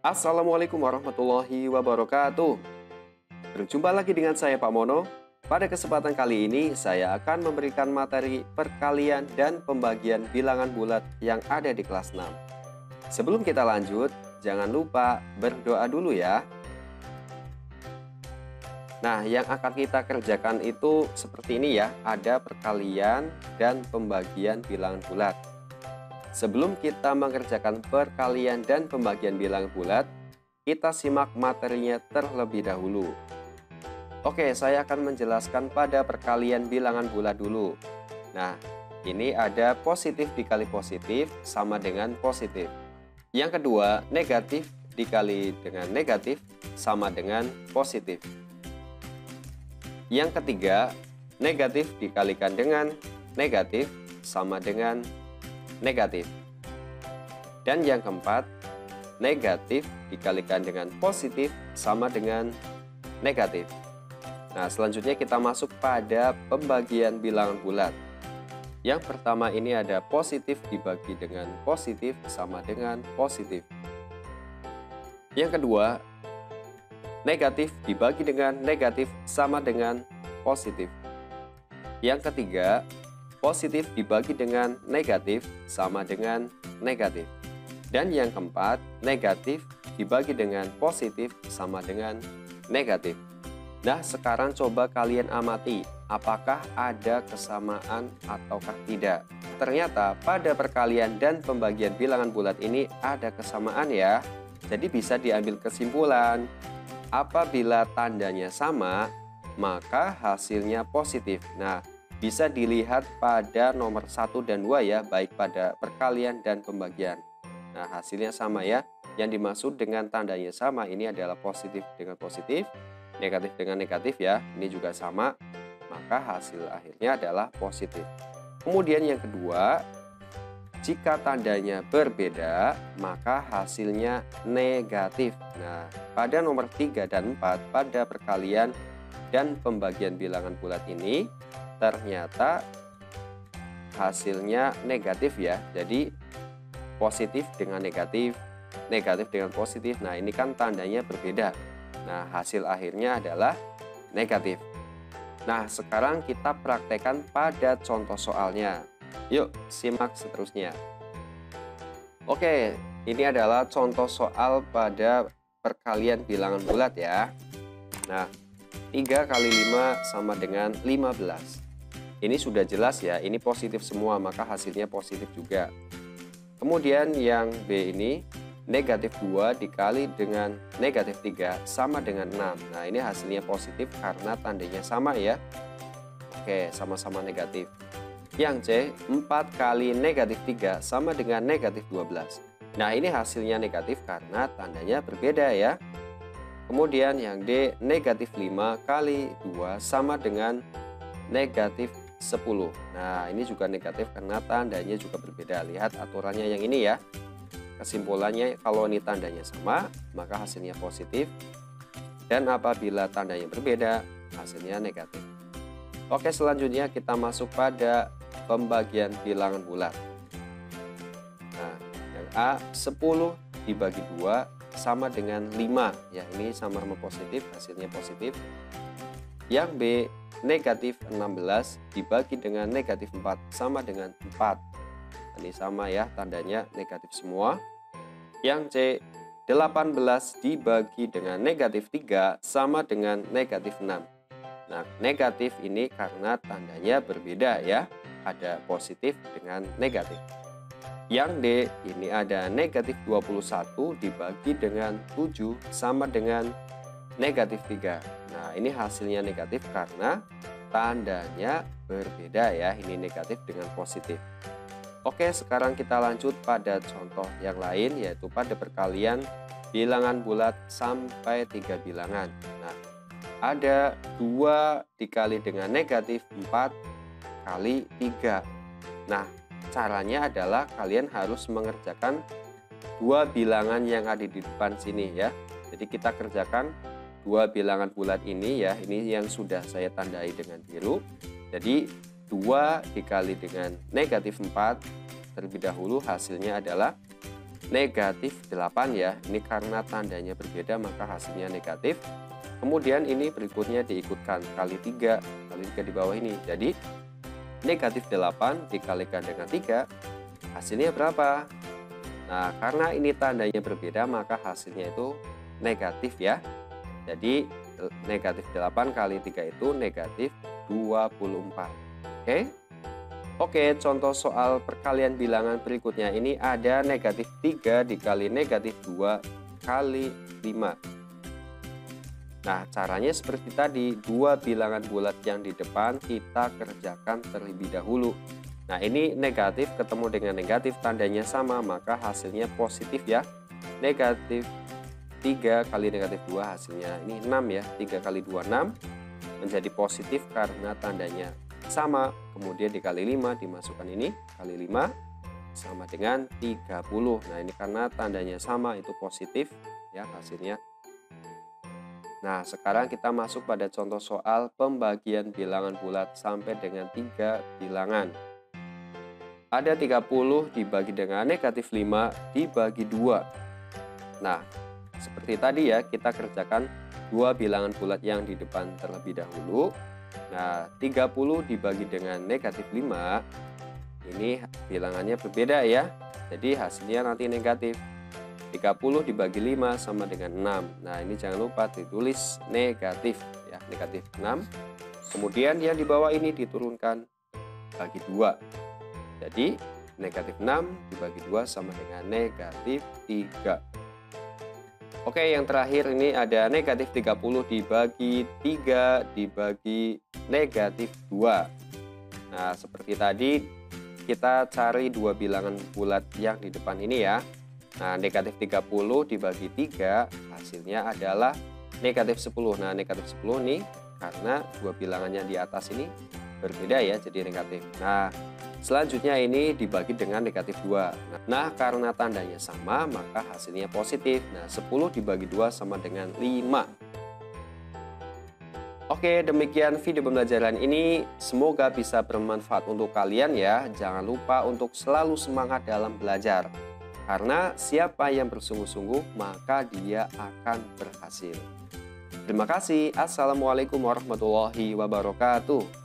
Assalamualaikum warahmatullahi wabarakatuh. Berjumpa lagi dengan saya Pak Mono. Pada kesempatan kali ini saya akan memberikan materi perkalian dan pembagian bilangan bulat yang ada di kelas 6. Sebelum kita lanjut, jangan lupa berdoa dulu ya. Nah, yang akan kita kerjakan itu seperti ini ya, ada perkalian dan pembagian bilangan bulat. Sebelum kita mengerjakan perkalian dan pembagian bilangan bulat, kita simak materinya terlebih dahulu. Oke, saya akan menjelaskan pada perkalian bilangan bulat dulu. Nah, ini ada positif dikali positif sama dengan positif. Yang kedua, negatif dikali dengan negatif sama dengan positif. Yang ketiga, negatif dikalikan dengan negatif sama dengan negatif. Dan yang keempat, negatif dikalikan dengan positif sama dengan negatif. Nah, selanjutnya kita masuk pada pembagian bilangan bulat. Yang pertama ini ada positif dibagi dengan positif sama dengan positif. Yang kedua, negatif dibagi dengan negatif sama dengan positif. Yang ketiga, positif dibagi dengan negatif sama dengan negatif. Dan yang keempat, negatif dibagi dengan positif sama dengan negatif. Nah, sekarang coba kalian amati, apakah ada kesamaan ataukah tidak. Ternyata pada perkalian dan pembagian bilangan bulat ini ada kesamaan ya. Jadi bisa diambil kesimpulan, apabila tandanya sama, maka hasilnya positif. Nah, bisa dilihat pada nomor 1 dan 2 ya, baik pada perkalian dan pembagian. Nah, hasilnya sama ya. Yang dimaksud dengan tandanya sama ini adalah positif dengan positif, negatif dengan negatif ya. Ini juga sama, maka hasil akhirnya adalah positif. Kemudian yang kedua, jika tandanya berbeda, maka hasilnya negatif. Nah, pada nomor 3 dan 4 pada perkalian dan pembagian bilangan bulat ini ternyata hasilnya negatif ya. Jadi positif dengan negatif, negatif dengan positif. Nah, ini kan tandanya berbeda. Nah, hasil akhirnya adalah negatif. Nah, sekarang kita praktekkan pada contoh soalnya. Yuk, simak seterusnya. Oke, ini adalah contoh soal pada perkalian bilangan bulat ya. Nah, 3 kali 5 sama dengan 15. Ini sudah jelas ya, ini positif semua, maka hasilnya positif juga. Kemudian yang B ini, negatif 2 dikali dengan negatif 3 sama dengan 6. Nah, ini hasilnya positif karena tandanya sama ya. Oke, sama-sama negatif. Yang C, 4 kali negatif 3 sama dengan negatif 12. Nah, ini hasilnya negatif karena tandanya berbeda ya. Kemudian yang D, negatif 5 kali 2 sama dengan negatif 10. Nah, ini juga negatif karena tandanya juga berbeda. Lihat aturannya yang ini ya. Kesimpulannya, kalau ini tandanya sama, maka hasilnya positif. Dan apabila tandanya berbeda, hasilnya negatif. Oke, selanjutnya kita masuk pada pembagian bilangan bulat. Nah, yang A, 10 dibagi 2 sama dengan 5. Ya, ini sama-sama positif, hasilnya positif. Yang B, negatif 16 dibagi dengan negatif 4 sama dengan 4. Ini sama ya, tandanya negatif semua. Yang C, 18 dibagi dengan negatif 3 sama dengan negatif 6. Nah, negatif ini karena tandanya berbeda ya, ada positif dengan negatif. Yang D, ini ada negatif 21 dibagi dengan 7 sama dengan negatif 3. Nah, ini hasilnya negatif karena tandanya berbeda ya, ini negatif dengan positif. Oke, sekarang kita lanjut pada contoh yang lain, yaitu pada perkalian bilangan bulat sampai 3 bilangan. Nah, ada 2 dikali dengan negatif 4 kali 3. Nah, caranya adalah kalian harus mengerjakan 2 bilangan yang ada di depan sini ya. Jadi kita kerjakan 2 bilangan bulat ini ya, ini yang sudah saya tandai dengan biru. Jadi 2 dikali dengan negatif 4, terlebih dahulu hasilnya adalah negatif 8 ya. Ini karena tandanya berbeda maka hasilnya negatif. Kemudian ini berikutnya diikutkan kali 3 di bawah ini. Jadi negatif 8 dikalikan dengan 3 hasilnya berapa? Nah, karena ini tandanya berbeda maka hasilnya itu negatif ya. Jadi negatif 8 kali 3 itu negatif 24. Oke, contoh soal perkalian bilangan berikutnya ini ada negatif 3 dikali negatif 2 kali 5. Nah, caranya seperti tadi, dua bilangan bulat yang di depan kita kerjakan terlebih dahulu. Nah, ini negatif ketemu dengan negatif, tandanya sama, maka hasilnya positif ya. Negatif 3 kali negatif 2 hasilnya ini 6 ya. 3 kali 2 6 menjadi positif karena tandanya sama. Kemudian dikali 5 dimasukkan ini, kali 5 sama dengan 30. Nah, ini karena tandanya sama itu positif ya hasilnya. Nah, sekarang kita masuk pada contoh soal pembagian bilangan bulat sampai dengan 3 bilangan. Ada 30 dibagi dengan negatif 5 dibagi 2. Nah, seperti tadi ya, kita kerjakan dua bilangan bulat yang di depan terlebih dahulu. Nah, 30 dibagi dengan negatif 5, ini bilangannya berbeda ya. Jadi hasilnya nanti negatif. 30 dibagi 5 sama dengan 6. Nah, ini jangan lupa ditulis negatif ya, negatif 6. Kemudian yang di bawah ini diturunkan bagi 2. Jadi negatif 6 dibagi 2 sama dengan negatif 3. Oke, yang terakhir ini ada negatif 30 dibagi 3 dibagi negatif 2. Nah, seperti tadi kita cari dua bilangan bulat yang di depan ini ya. Nah, negatif 30 dibagi 3 hasilnya adalah negatif 10. Nah, negatif 10 nih karena dua bilangannya di atas ini berbeda ya, jadi negatif. Nah, selanjutnya ini dibagi dengan negatif 2. Nah, karena tandanya sama maka hasilnya positif. Nah, 10 dibagi 2 sama dengan 5. Oke, demikian video pembelajaran ini. Semoga bisa bermanfaat untuk kalian ya. Jangan lupa untuk selalu semangat dalam belajar. Karena siapa yang bersungguh-sungguh maka dia akan berhasil. Terima kasih. Assalamualaikum warahmatullahi wabarakatuh.